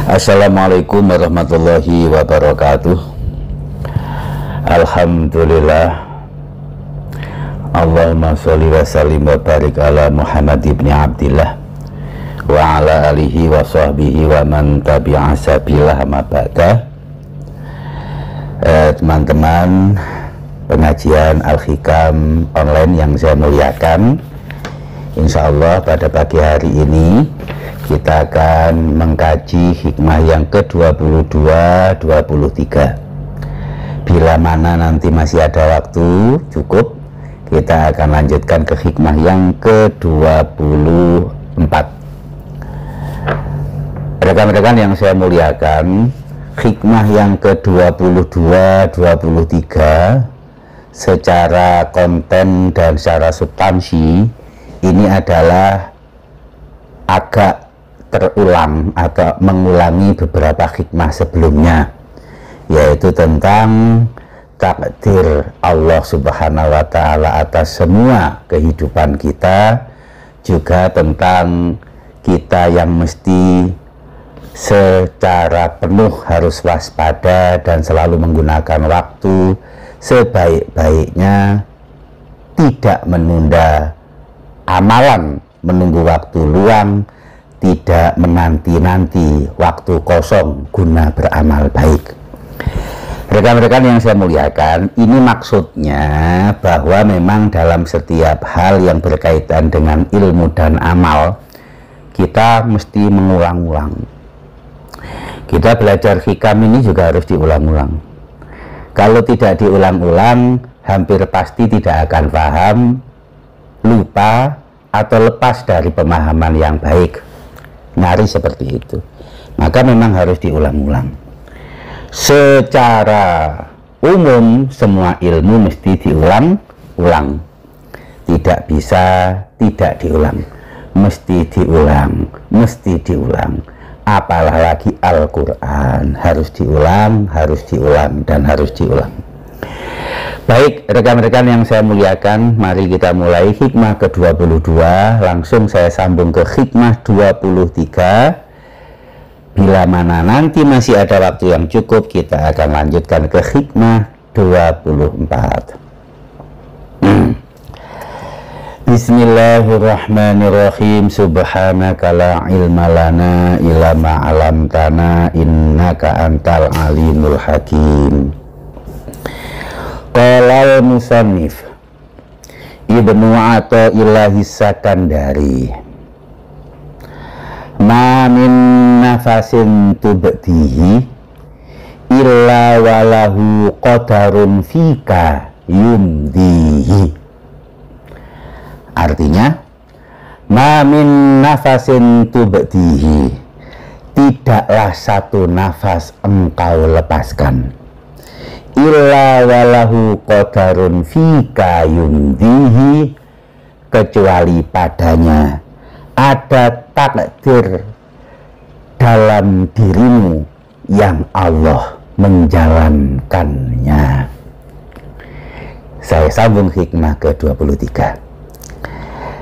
Assalamualaikum warahmatullahi wabarakatuh. Alhamdulillah. Allahumma sholli wa sallim wa barik ala Muhammad ibn Abdillah wa ala alihi wa sahbihi wa man tabi'a sabilah ma ba'da. Teman-teman pengajian Al-Hikam online yang saya muliakan, insyaallah pada pagi hari ini kita akan mengkaji hikmah yang ke-22, 23. Bila mana nanti masih ada waktu cukup, kita akan lanjutkan ke hikmah yang ke-24. Rekan-rekan yang saya muliakan, hikmah yang ke-22, 23 secara konten dan secara substansi ini adalah agak terulang atau mengulangi beberapa hikmah sebelumnya, yaitu tentang takdir Allah Subhanahu wa Ta'ala atas semua kehidupan kita, juga tentang kita yang mesti secara penuh harus waspada dan selalu menggunakan waktu sebaik-baiknya, tidak menunda amalan menunggu waktu luang, tidak menanti-nanti waktu kosong guna beramal baik. Rekan-rekan yang saya muliakan, ini maksudnya bahwa memang dalam setiap hal yang berkaitan dengan ilmu dan amal, kita mesti mengulang-ulang. Kita belajar hikam ini juga harus diulang-ulang. Kalau tidak diulang-ulang, hampir pasti tidak akan paham, lupa, atau lepas dari pemahaman yang baik. Nari seperti itu. Maka memang harus diulang-ulang. Secara umum semua ilmu mesti diulang-ulang. Tidak bisa tidak diulang. Mesti diulang, mesti diulang. Apalagi Al-Quran, harus diulang, dan harus diulang. Baik, rekan-rekan yang saya muliakan, mari kita mulai hikmah ke-22. Langsung saya sambung ke hikmah 23. Bila mana nanti masih ada waktu yang cukup, kita akan lanjutkan ke hikmah 24. Bismillahirrahmanirrahim. Subhanaka la ilma lana illa ma 'allamtana innaka antal alimul hakim. Qala al-musannif Ibnu Athaillah Sakandari, ma min nafasin tubtihi illa walahu qadarun fika yumdihi. Artinya, ma min nafasin tubtihi, tidaklah satu nafas engkau lepaskan, illa walahu qadarun fika yumdihi, kecuali padanya ada takdir dalam dirimu yang Allah menjalankannya. Saya sambung hikmah ke-23.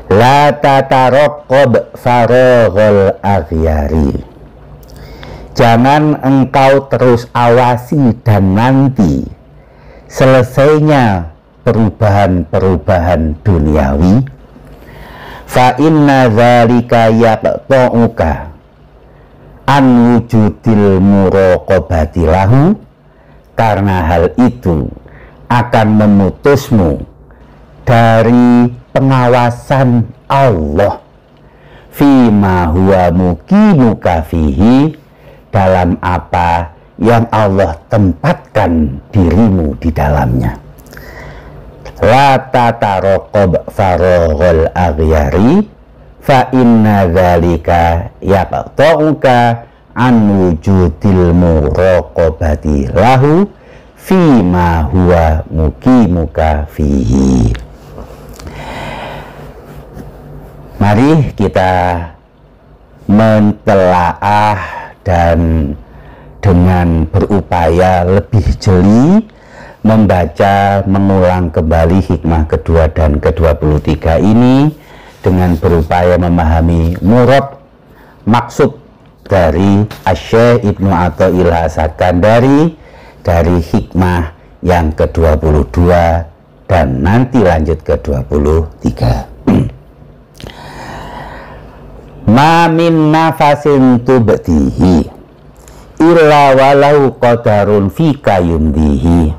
La tataroqob faroghol aghyari, jangan engkau terus awasi dan nanti selesainya perubahan-perubahan duniawi. Fa inna dzalika yaqta'uka an wujudil muraqabati lahu, karena hal itu akan memutusmu dari pengawasan Allah fima huwa muqimuka fihi, dalam apa yang Allah tempatkan dirimu di dalamnya. La tataraqab faroghol aghyari fa inna dzalika yaqta'uka an wujudil muraqabati lahu fima huwa muqimuka fihi. Mari kita mentelaah dan dengan berupaya lebih jeli membaca, mengulang kembali hikmah kedua dan ke-23 ini dengan berupaya memahami murad, maksud dari Asy-Syaikh Ibnu Athaillah As-Sakandari dari hikmah yang ke-22 dan nanti lanjut ke-23. Ma min nafasin tubtihi illa walau qadarun fika yumdihi.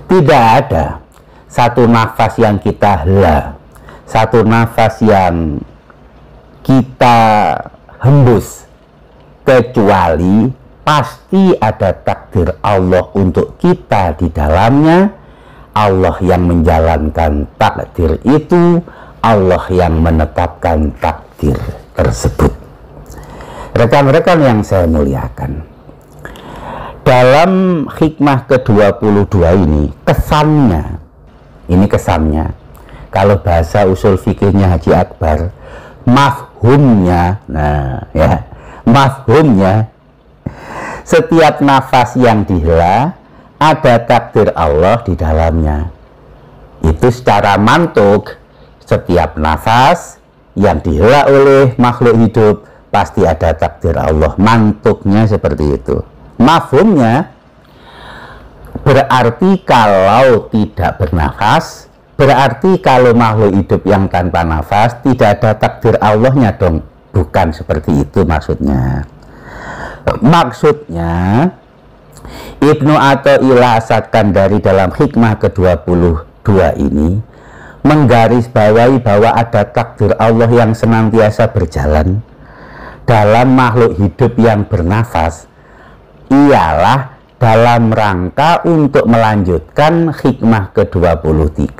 Tidak ada satu nafas yang kita hela, satu nafas yang kita hembus, kecuali pasti ada takdir Allah untuk kita di dalamnya. Allah yang menjalankan takdir itu, Allah yang menetapkan takdir tersebut. Rekan-rekan yang saya muliakan, dalam hikmah ke-22 ini kesannya, kalau bahasa usul fikihnya Haji Akbar, mafhumnya, mafhumnya, setiap nafas yang dihela ada takdir Allah di dalamnya. Itu secara mantuk, setiap nafas yang dihela oleh makhluk hidup pasti ada takdir Allah. Mantuknya seperti itu. Mafhumnya berarti kalau tidak bernafas, berarti kalau makhluk hidup yang tanpa nafas tidak ada takdir Allahnya dong. Bukan seperti itu maksudnya. Maksudnya Ibnu Athaillah As-Sakandari dalam hikmah ke-22 ini menggarisbawahi bahwa ada takdir Allah yang senantiasa berjalan dalam makhluk hidup yang bernafas, ialah dalam rangka untuk melanjutkan hikmah ke-23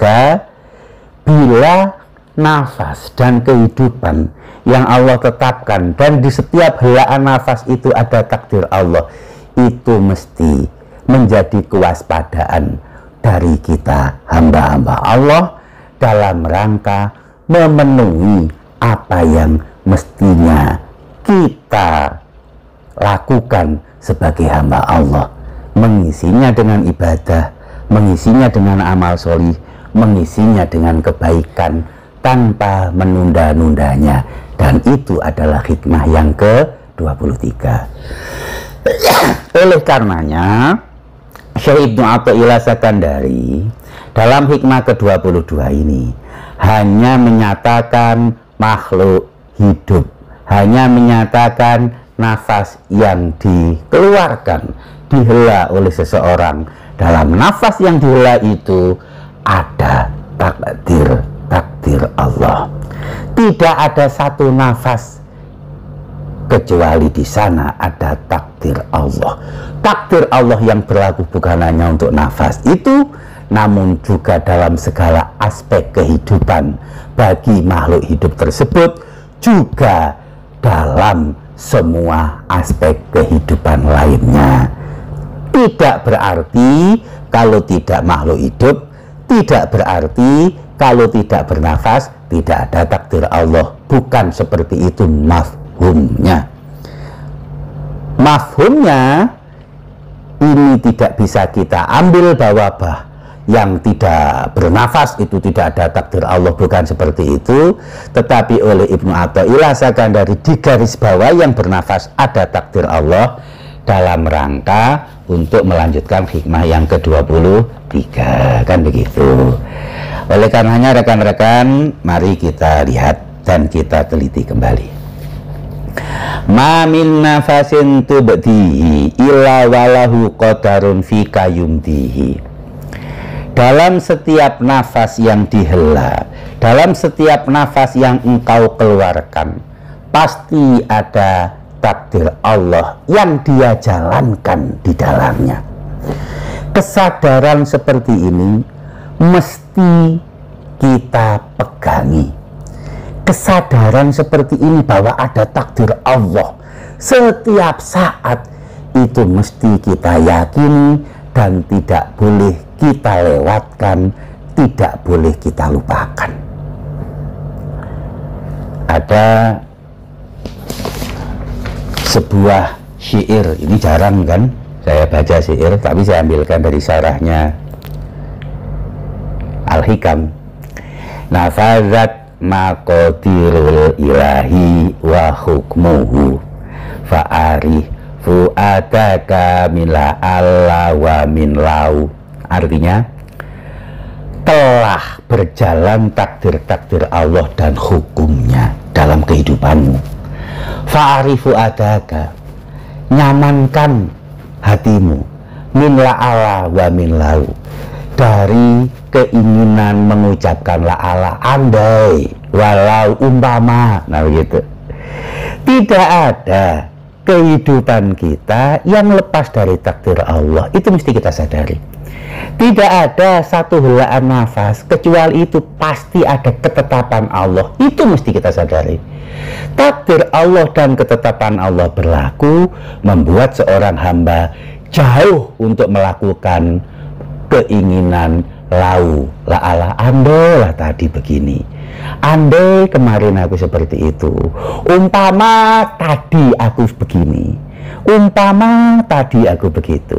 bila nafas dan kehidupan yang Allah tetapkan dan di setiap helaan nafas itu ada takdir Allah, itu mesti menjadi kewaspadaan dari kita hamba-hamba Allah dalam rangka memenuhi apa yang mestinya kita lakukan sebagai hamba Allah, mengisinya dengan ibadah, mengisinya dengan amal solih, mengisinya dengan kebaikan tanpa menunda-nundanya. Dan itu adalah hikmah yang ke-23. Oleh karenanya Syekh Ibnu Athaillah As-Sakandari dalam hikmah ke-22 ini hanya menyatakan makhluk hidup, hanya menyatakan nafas yang dikeluarkan, dihela oleh seseorang. Dalam nafas yang dihela itu ada takdir Allah. Tidak ada satu nafas kecuali di sana ada takdir Allah. Takdir Allah yang berlaku bukan hanya untuk nafas itu, namun juga dalam segala aspek kehidupan bagi makhluk hidup tersebut, juga dalam semua aspek kehidupan lainnya. Tidak berarti kalau tidak makhluk hidup, tidak berarti kalau tidak bernafas tidak ada takdir Allah. Bukan seperti itu mafhumnya. Mafhumnya ini tidak bisa kita ambil bahwa yang tidak bernafas itu tidak ada takdir Allah, bukan seperti itu. Tetapi oleh Ibnu Athaillah As-Sakandari digarisbawahi yang bernafas ada takdir Allah dalam rangka untuk melanjutkan hikmah yang ke-23, kan begitu. Oleh karenanya rekan-rekan, mari kita lihat dan kita teliti kembali. Ma min nafasin tubdihi illa walahu qadarun fika yumdihi. Dalam setiap nafas yang dihela, dalam setiap nafas yang engkau keluarkan, pasti ada takdir Allah yang Dia jalankan di dalamnya. Kesadaran seperti ini mesti kita pegangi. Kesadaran seperti ini bahwa ada takdir Allah setiap saat itu mesti kita yakini dan tidak boleh kita lewatkan, tidak boleh kita lupakan. Ada sebuah syair, ini jarang kan saya baca syair, tapi saya ambilkan dari syarahnya Al-Hikam. Nafazat maqadirul ilahi wa hukmuhu fa'arif fu'adaka mila Allah wa min lau. Artinya, telah berjalan takdir-takdir Allah dan hukumnya dalam kehidupanmu. Fa'arifu adaka, nyamankan hatimu, min la'ala wa min lau, dari keinginan mengucapkan la'ala, andai, walau, umpama. Nah begitu. Tidak ada kehidupan kita yang lepas dari takdir Allah. Itu mesti kita sadari. Tidak ada satu helaan nafas kecuali itu pasti ada ketetapan Allah. Itu mesti kita sadari. Takdir Allah dan ketetapan Allah berlaku membuat seorang hamba jauh untuk melakukan keinginan lau la'ala, andailah tadi begini, andai kemarin aku seperti itu, umpama tadi aku begini, umpama tadi aku begitu.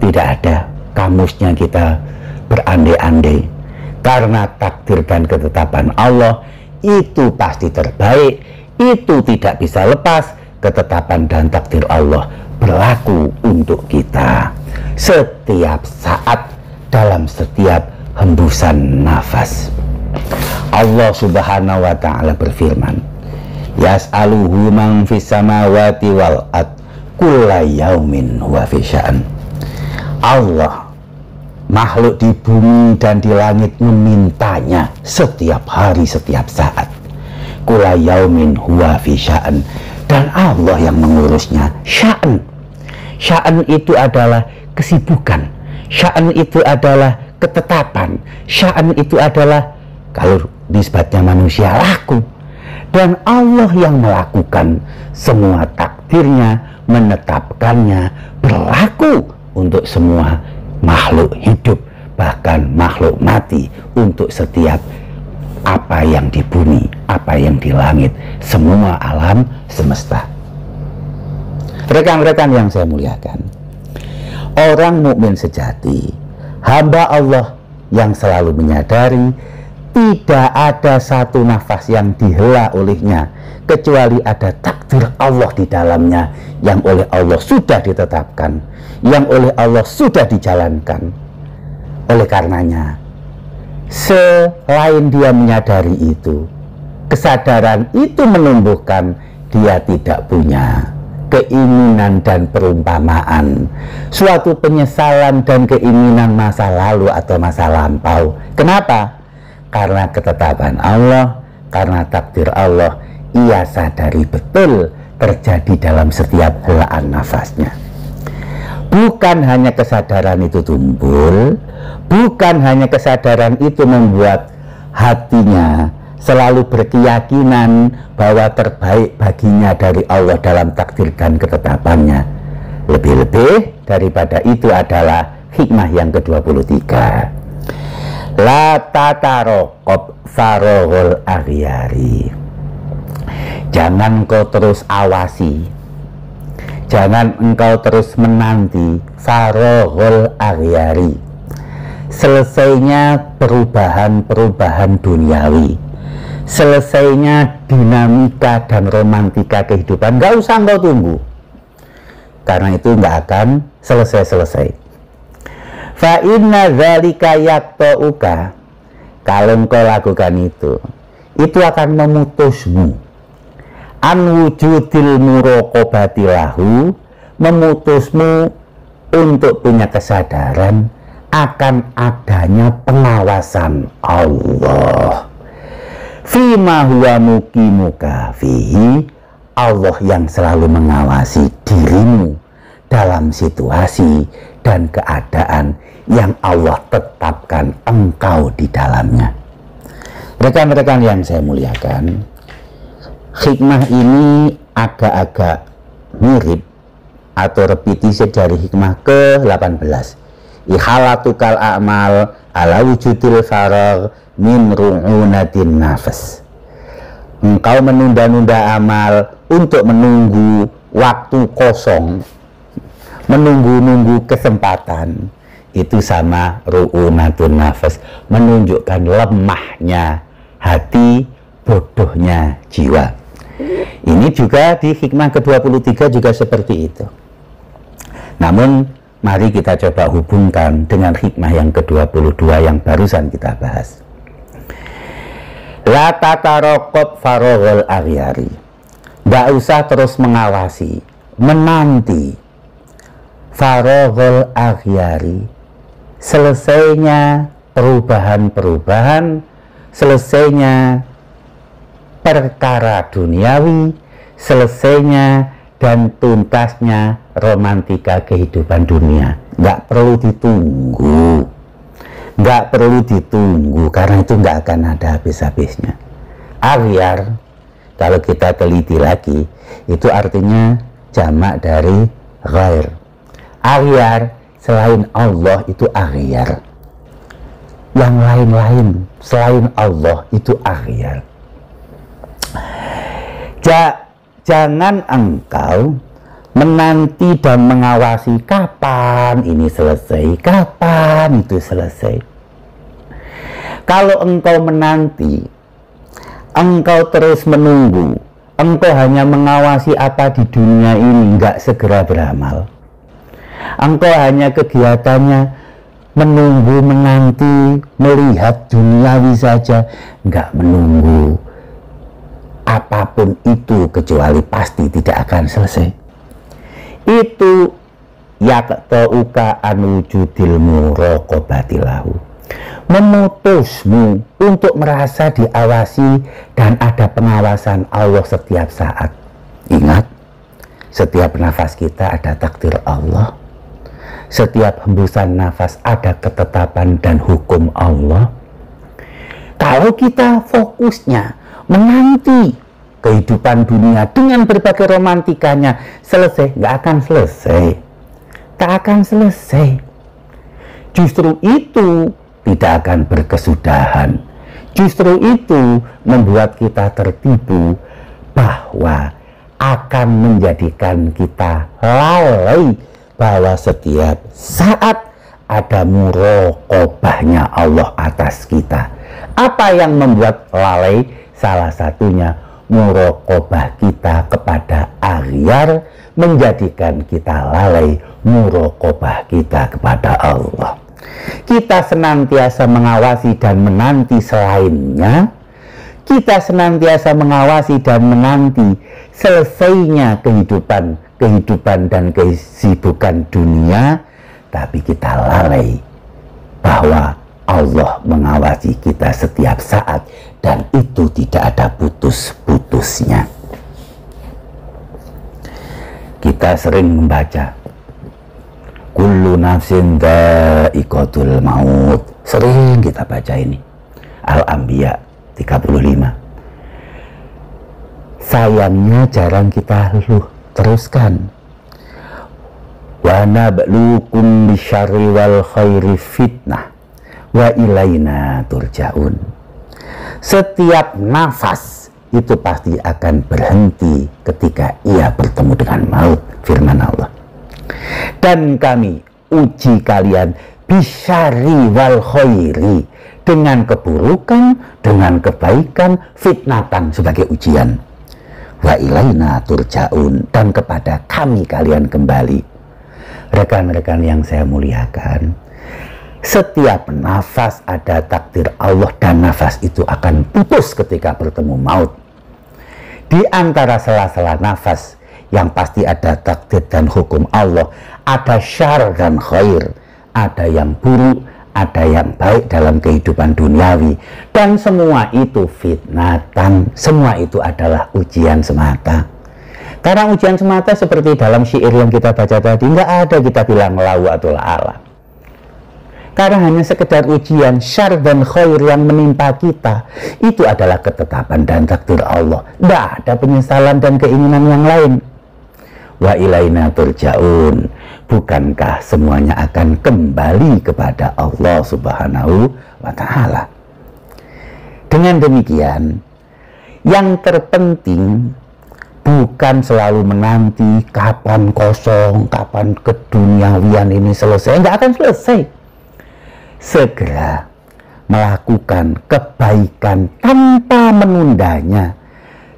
Tidak ada kamusnya kita berandai-andai, karena takdir dan ketetapan Allah itu pasti terbaik. Itu tidak bisa lepas. Ketetapan dan takdir Allah berlaku untuk kita setiap saat, dalam setiap hembusan nafas. Allah subhanahu wa ta'ala berfirman, yas'aluhu man fis samawati wal ard kulla yaumin huwa fi sya'an. Allah, makhluk di bumi dan di langit, memintanya setiap hari, setiap saat. Kulla yaumin huwa fi sya'an. Dan Allah yang mengurusnya. Sya'an, sya'an itu adalah kesibukan. Sya'an itu adalah ketetapan. Sya'an itu adalah, kalau nisbatnya manusia, laku. Dan Allah yang melakukan semua takdirnya, menetapkannya, berlaku untuk semua makhluk hidup, bahkan makhluk mati, untuk setiap apa yang di bumi, apa yang di langit, semua alam semesta. Rekan-rekan yang saya muliakan, orang mukmin sejati, hamba Allah yang selalu menyadari tidak ada satu nafas yang dihela olehnya kecuali ada takdir Allah di dalamnya, yang oleh Allah sudah ditetapkan, yang oleh Allah sudah dijalankan. Oleh karenanya, selain dia menyadari itu, kesadaran itu menumbuhkan dia tidak punya keinginan dan perumpamaan, suatu penyesalan dan keinginan masa lalu atau masa lampau. Kenapa? Karena ketetapan Allah, karena takdir Allah, ia sadari betul terjadi dalam setiap helaan nafasnya. Bukan hanya kesadaran itu timbul, bukan hanya kesadaran itu membuat hatinya selalu berkeyakinan bahwa terbaik baginya dari Allah dalam takdir dan ketetapannya. Lebih-lebih daripada itu adalah hikmah yang ke-23. La tataraqab farohul aghyari. Jangan kau terus awasi, jangan engkau terus menanti farohul aghyari, selesainya perubahan-perubahan duniawi, selesainya dinamika dan romantika kehidupan. Gak usah engkau tunggu, karena itu nggak akan selesai-selesai. Fa inna dzalika yaqta'uka, kalau engkau lakukan itu akan memutusmu. An wujudil muraqabati lahu, memutusmu untuk punya kesadaran akan adanya pengawasan Allah. Fima huwa muqimuka fihi, Allah yang selalu mengawasi dirimu dalam situasi dan keadaan yang Allah tetapkan engkau di dalamnya. Rekan-rekan yang saya muliakan, hikmah ini agak-agak mirip atau repetisi dari hikmah ke-18. Ihalatukal a'mal ala wujudil faragh min ru'unatin nafas. Engkau menunda-nunda amal untuk menunggu waktu kosong, menunggu-nunggu kesempatan. Itu sama ru'unatun nafas, menunjukkan lemahnya hati, bodohnya jiwa. Ini juga di hikmah ke-23 juga seperti itu. Namun mari kita coba hubungkan dengan hikmah yang ke-22 yang barusan kita bahas. La tataraqab faroghul aghyari. Nggak usah terus mengawasi, menanti faroghul aghyari, selesainya perubahan-perubahan, selesainya perkara duniawi, selesainya dan tuntasnya romantika kehidupan dunia. Nggak perlu ditunggu, nggak perlu ditunggu, karena itu nggak akan ada habis-habisnya. Aghyar, kalau kita teliti lagi, itu artinya jamak dari ghair. Aghyar selain Allah itu aghyar. Yang lain-lain selain Allah itu aghyar. Jangan engkau menanti dan mengawasi kapan ini selesai, kapan itu selesai. Kalau engkau menanti, engkau terus menunggu, engkau hanya mengawasi apa di dunia ini, nggak segera beramal. Engkau hanya kegiatannya menunggu, menanti, melihat duniawi saja, nggak menunggu apapun itu, kecuali pasti tidak akan selesai. Itu yaqta'uka an wujudil muraqabatilahu, memutusmu untuk merasa diawasi dan ada pengawasan Allah setiap saat. Ingat, setiap nafas kita ada takdir Allah, setiap hembusan nafas ada ketetapan dan hukum Allah. Kalau kita fokusnya menanti kehidupan dunia dengan berbagai romantikanya selesai, nggak akan selesai, tak akan selesai. Justru itu tidak akan berkesudahan. Justru itu membuat kita tertipu bahwa akan menjadikan kita lalai bahwa setiap saat ada muraqabahnya Allah atas kita. Apa yang membuat lalai? Salah satunya muraqabah kita kepada aghyar menjadikan kita lalai muraqabah kita kepada Allah. Kita senantiasa mengawasi dan menanti selainnya. Kita senantiasa mengawasi dan menanti selesainya kehidupan dan kesibukan dunia, tapi kita lalai bahwa Allah mengawasi kita setiap saat dan itu tidak ada putus-putusnya. Kita sering membaca kullu nafsin dha'iqatul maut. Sering kita baca ini. Al-Anbiya 35. Sayangnya jarang kita teruskan. Wa nabluukum bisyarri wal khairi fitnah wa ilaina turja'un. Setiap nafas itu pasti akan berhenti ketika ia bertemu dengan maut, firman Allah. Dan kami uji kalian bisyarri wal khairi, dengan keburukan, dengan kebaikan, fitnatan sebagai ujian. Wa ilaina turja'un, dan kepada kami kalian kembali. Rekan-rekan yang saya muliakan, setiap nafas ada takdir Allah dan nafas itu akan putus ketika bertemu maut. Di antara sela-sela nafas yang pasti ada takdir dan hukum Allah, ada syar dan khair, ada yang buruk, ada yang baik dalam kehidupan duniawi, dan semua itu fitnatan, semua itu adalah ujian semata. Karena ujian semata seperti dalam syair yang kita baca tadi, nggak ada kita bilang lau atau la'ala. Karena hanya sekedar ujian syar dan khair yang menimpa kita, itu adalah ketetapan dan takdir Allah. Tidak ada penyesalan dan keinginan yang lain. Wa ilaina turja'un, bukankah semuanya akan kembali kepada Allah Subhanahu wa Ta'ala? Dengan demikian, yang terpenting bukan selalu menanti kapan kosong, kapan keduniawian ini selesai. Nggak akan selesai. Segera melakukan kebaikan tanpa menundanya,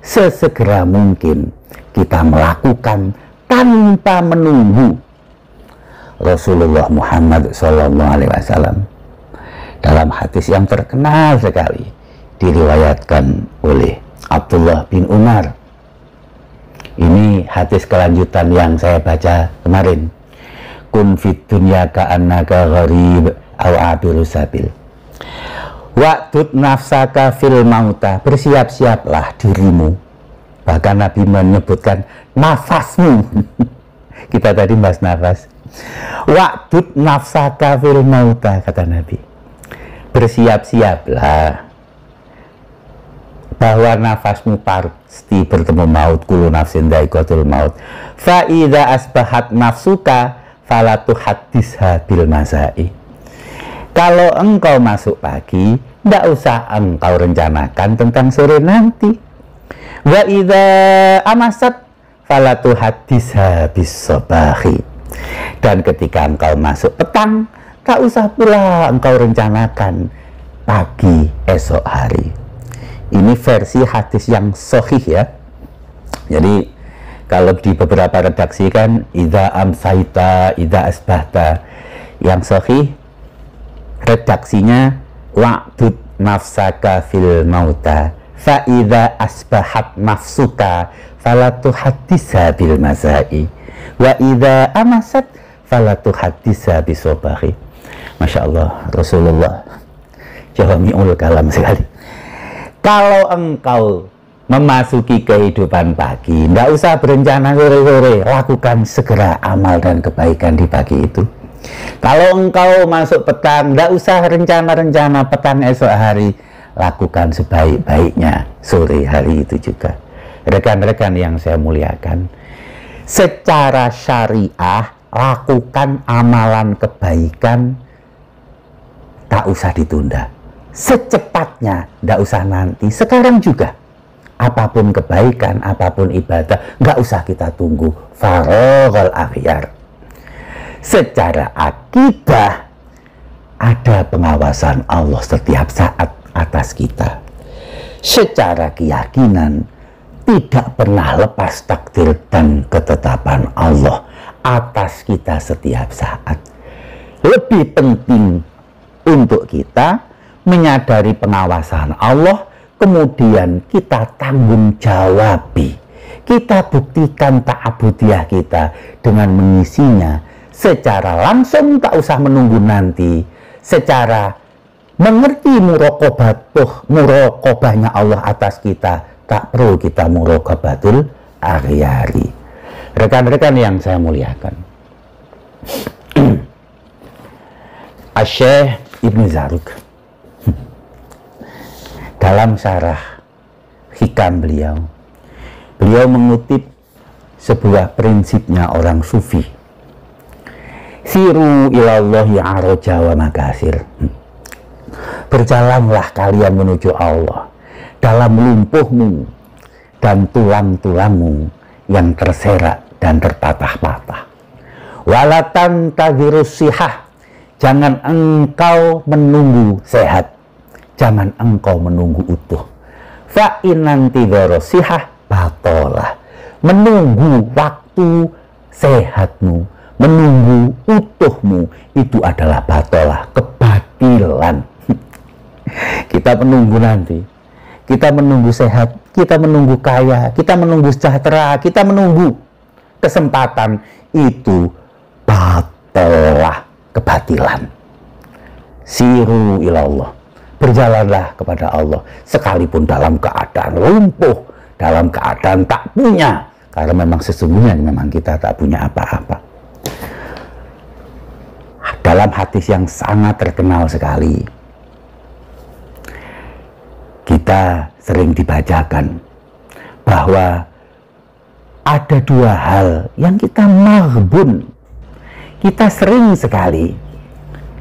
sesegera mungkin kita melakukan tanpa menunggu. Rasulullah Muhammad SAW dalam hadis yang terkenal sekali diriwayatkan oleh Abdullah bin Umar. Ini hadis kelanjutan yang saya baca kemarin. Kun fid dunya ka'annaka gharib aw abiru sabil. Wa'dud nafsaka fil mauta, bersiap-siaplah dirimu. Bahkan Nabi menyebutkan nafasmu. Kita tadi bahas nafas. Wa'dud nafsaka fil mauta, kata Nabi. Bersiap-siaplah bahwa nafasmu pasti bertemu maut. Kullu nafsin dha'iqatul maut. Fa idza asbahat nafsuka fala tuhaddisha bil masai. Kalau engkau masuk pagi, tidak usah engkau rencanakan tentang sore nanti. Wa idza amasat fala tuhaddisha bis sabahi. Dan ketika engkau masuk petang, tak usah pula engkau rencanakan pagi esok hari. Ini versi hadis yang sahih ya. Jadi kalau di beberapa redaksi kan idza amsaita, idza asbahta. Yang sahih redaksinya wa'dud nafsaka fil mauta fa idza asbahat nafsuka fala tuhaddisa bil masai wa idza amasat fala tuhaddisa bis sabahi. Masya Allah, Rasulullah jawami'ul kalam sekali. Kalau engkau memasuki kehidupan pagi, tidak usah berencana sore-sore, lakukan segera amal dan kebaikan di pagi itu. Kalau engkau masuk petang, tidak usah rencana-rencana petang esok hari, lakukan sebaik-baiknya sore hari itu juga. Rekan-rekan yang saya muliakan, secara syariah lakukan amalan kebaikan, tak usah ditunda, secepatnya, tidak usah nanti, sekarang juga. Apapun kebaikan, apapun ibadah, nggak usah kita tunggu. Faroghal akhyar. Secara akidah ada pengawasan Allah setiap saat atas kita. Secara keyakinan tidak pernah lepas takdir dan ketetapan Allah atas kita setiap saat. Lebih penting untuk kita menyadari pengawasan Allah, kemudian kita tanggung jawabi. Kita buktikan ta'abudiyah kita dengan mengisinya secara langsung, tak usah menunggu nanti. Secara mengerti muraqabahnya Allah atas kita, tak perlu kita muraqabatul aghyari. Rekan-rekan yang saya muliakan, Asy-Syaikh Ibnu Zarruq dalam syarah hikam beliau mengutip sebuah prinsipnya orang sufi. Siru ilallahi aroja wa makasir. Berjalanlah kalian menuju Allah dalam lumpuhmu dan tulang-tulangmu yang terserak dan terpatah-patah. Walatan tadhirus sihah. Jangan engkau menunggu sehat. Jangan engkau menunggu utuh. Fa'in nanti sihah batolah. Menunggu waktu sehatmu, menunggu utuhmu, itu adalah batolah, kebatilan. Kita menunggu nanti, kita menunggu sehat, kita menunggu kaya, kita menunggu sejahtera, kita menunggu kesempatan, itu batolah, kebatilan. Siru ilallah. Berjalanlah kepada Allah sekalipun dalam keadaan lumpuh, dalam keadaan tak punya, karena memang sesungguhnya memang kita tak punya apa-apa. Dalam hadis yang sangat terkenal sekali, kita sering dibacakan bahwa ada dua hal yang kita maghbun, kita sering sekali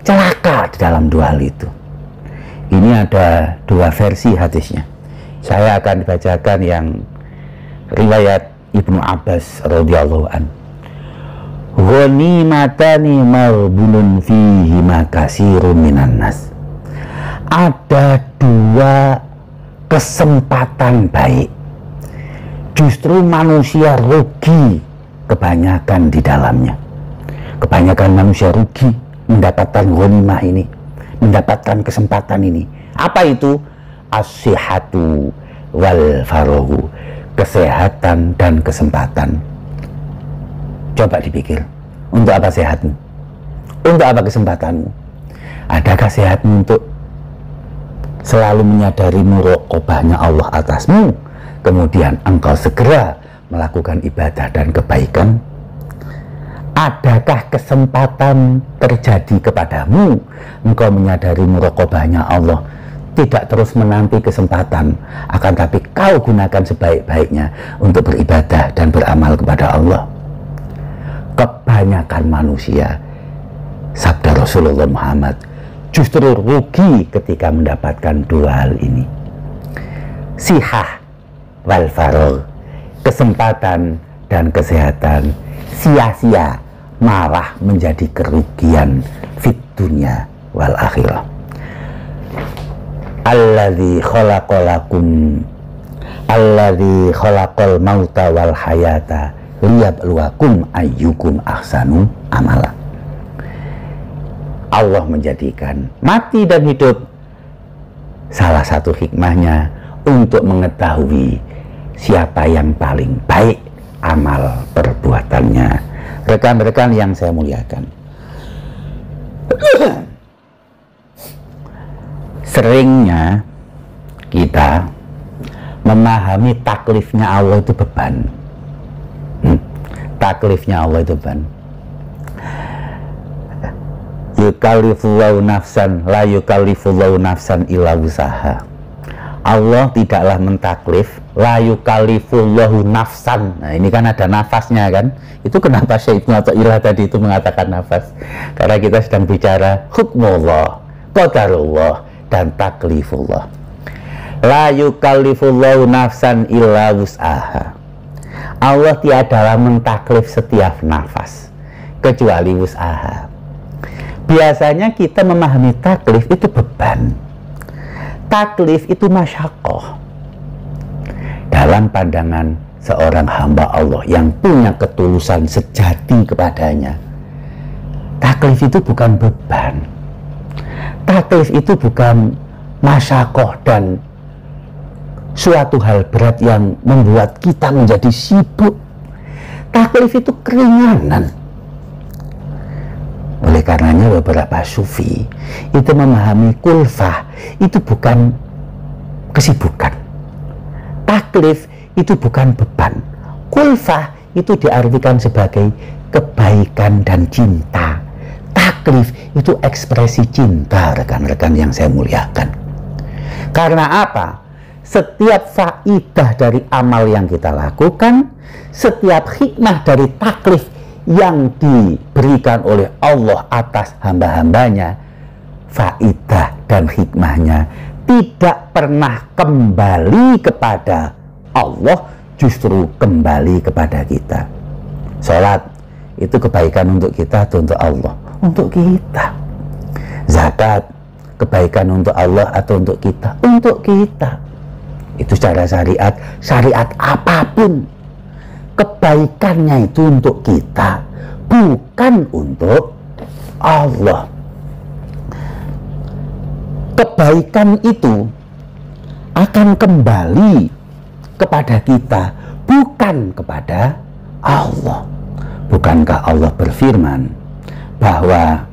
celaka di dalam dua hal itu. Ini ada dua versi hadisnya. Saya akan bacakan yang riwayat Ibnu Abbas radhiyallahu an. Ghanimatani maghbunun fihi makasirun minan nas. Ada dua kesempatan baik justru manusia rugi kebanyakan di dalamnya. Kebanyakan manusia rugi mendapatkan ghanimah ini, mendapatkan kesempatan ini. Apa itu? As-sihhatu wal faraghu, kesehatan dan kesempatan. Coba dipikir, untuk apa sehatmu? Untuk apa kesempatanmu? Adakah sehatmu untuk selalu menyadari muraqabahnya Allah atasmu, kemudian engkau segera melakukan ibadah dan kebaikan? Adakah kesempatan terjadi kepadamu, engkau menyadari muraqabahnya Allah, tidak terus menanti kesempatan, akan tapi kau gunakan sebaik-baiknya untuk beribadah dan beramal kepada Allah? Kebanyakan manusia, sabda Rasulullah Muhammad, justru rugi ketika mendapatkan dua hal ini. Sihah wal faragh, kesempatan dan kesehatan, sia-sia, malah menjadi kerugian fit dunya wal akhirah. Alladzi khalaqalakum, alladzi khalaqal mauta wal hayata liyabluwakum ayyukum ahsanu amala. Allah menjadikan mati dan hidup, salah satu hikmahnya untuk mengetahui siapa yang paling baik amal perbuatannya. Rekan-rekan yang saya muliakan, seringnya kita memahami taklifnya Allah itu beban. Taklifnya Allah itu beban. Yukallifullahu nafsan la yukallifullahu nafsan illa wusaha. Allah tidaklah mentaklif, la yukallifullahu nafsan. Nah, ini kan ada nafasnya kan? Itu kenapa Syekh Ibnu Athaillah tadi itu mengatakan nafas? Karena kita sedang bicara hukmullah, qadarullah, dan taklifullah. La yukallifullahu nafsan illa wus'aha. Allah tiadalah mentaklif setiap nafas kecuali wus'aha. Biasanya kita memahami taklif itu beban. Taklif itu masyaqqah. Dalam pandangan seorang hamba Allah yang punya ketulusan sejati kepadanya, taklif itu bukan beban. Taklif itu bukan masyaqqah dan suatu hal berat yang membuat kita menjadi sibuk. Taklif itu keringanan. Oleh karenanya beberapa sufi itu memahami kulfah itu bukan kesibukan. Taklif itu bukan beban. Kulfah itu diartikan sebagai kebaikan dan cinta. Taklif itu ekspresi cinta, rekan-rekan yang saya muliakan. Karena apa? Setiap faidah dari amal yang kita lakukan, setiap hikmah dari taklif yang diberikan oleh Allah atas hamba-hambanya, faidah dan hikmahnya tidak pernah kembali kepada Allah, justru kembali kepada kita. Sholat itu kebaikan untuk kita atau untuk Allah? Untuk kita. Zakat kebaikan untuk Allah atau untuk kita? Untuk kita. Itu secara syariat, syariat apapun kebaikannya itu untuk kita, bukan untuk Allah. Kebaikan itu akan kembali kepada kita, bukan kepada Allah. Bukankah Allah berfirman bahwa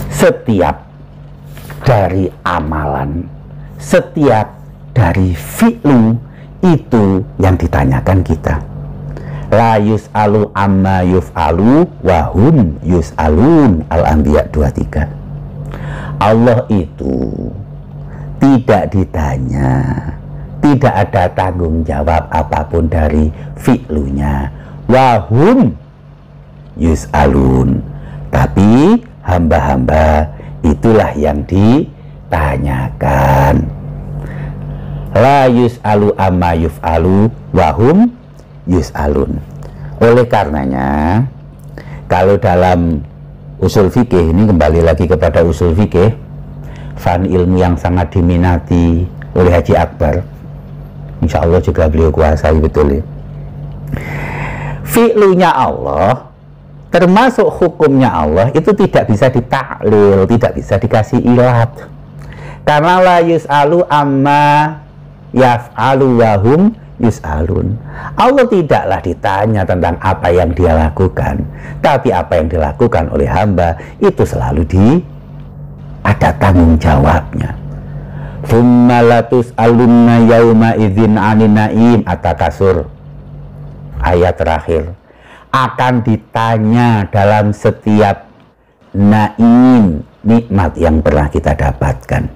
setiap dari amalan, setiap dari fi'lu itu yang ditanyakan kita. La yus'alu amma yuf'alu wa hum yus'alun. Al-Anbiya 23. Allah itu tidak ditanya, tidak ada tanggung jawab apapun dari fi'lunya. Wa hum yus'alun. Tapi hamba-hamba itulah yang ditanyakan. La yus'alu amma yuf'alu wa hum yus'alun. Oleh karenanya, kalau dalam usul fikih, ini kembali lagi kepada usul fikih, fan ilmu yang sangat diminati oleh Haji Akbar. Insya Allah juga beliau kuasai betul ya. Fi'lunya Allah, termasuk hukumnya Allah, itu tidak bisa ditaklil, tidak bisa dikasih ilat. Karena la yus'alu amma yaf'alu wahum yus'alun. Allah tidaklah ditanya tentang apa yang dia lakukan, tapi apa yang dilakukan oleh hamba itu selalu ada tanggung jawabnya. Tsumma latus'alunna yauma idzin 'anin na'im, At-Takasur ayat terakhir. Akan ditanya dalam setiap na'im, nikmat yang pernah kita dapatkan.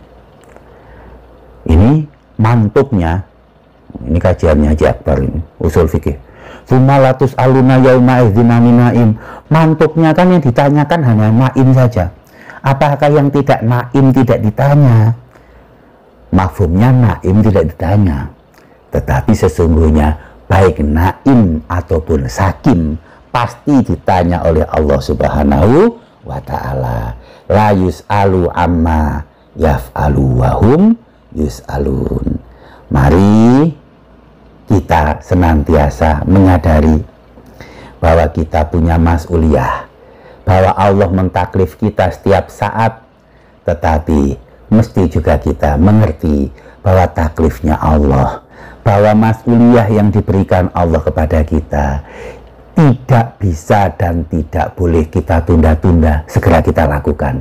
Ini mantupnya, ini kajiannya Haji Akbar ini, usul fikih. Tsumma latus'alunna yauma idzin 'anin na'im. Mantupnya kan yang ditanyakan hanya na'im saja. Apakah yang tidak na'im tidak ditanya? Mafhumnya na'im tidak ditanya, tetapi sesungguhnya baik na'im ataupun sakim pasti ditanya oleh Allah Subhanahu wa ta'ala. La yus'alu amma yaf'alu wahum yus'alun. Mari kita senantiasa menyadari bahwa kita punya mas'uliyah, bahwa Allah mentaklif kita setiap saat, tetapi mesti juga kita mengerti bahwa taklifnya Allah, bahwa mas'uliyah yang diberikan Allah kepada kita tidak bisa dan tidak boleh kita tunda-tunda, segera kita lakukan.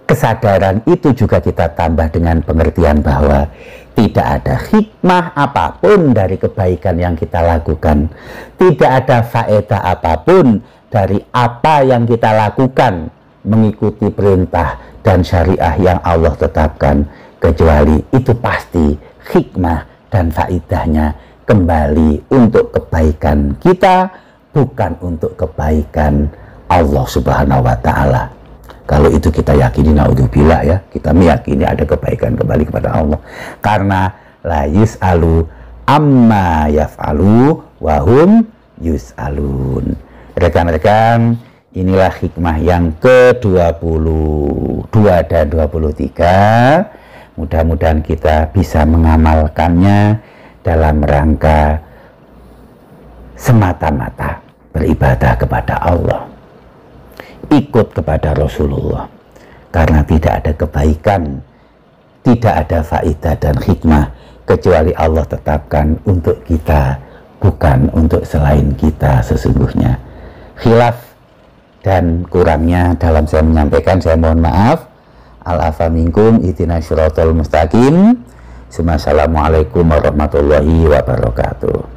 Kesadaran itu juga kita tambah dengan pengertian bahwa tidak ada hikmah apapun dari kebaikan yang kita lakukan, tidak ada faedah apapun dari apa yang kita lakukan mengikuti perintah dan syariah yang Allah tetapkan, kecuali itu pasti hikmah dan faedahnya kembali untuk kebaikan kita, bukan untuk kebaikan Allah Subhanahu wa ta'ala. Kalau itu kita yakini, naudzubillah ya, kita meyakini ada kebaikan kembali kepada Allah. Karena la yus'alu amma yaf'alu wahum yus'alun. Rekan-rekan, inilah hikmah yang ke-22 dan 23. Mudah-mudahan kita bisa mengamalkannya dalam rangka semata-mata beribadah kepada Allah, ikut kepada Rasulullah. Karena tidak ada kebaikan, tidak ada faedah dan hikmah kecuali Allah tetapkan untuk kita, bukan untuk selain kita sesungguhnya. Khilaf dan kurangnya dalam saya menyampaikan, saya mohon maaf. Al-afa minkum, ihdinas siratal mustaqim. Assalamualaikum warahmatullahi wabarakatuh.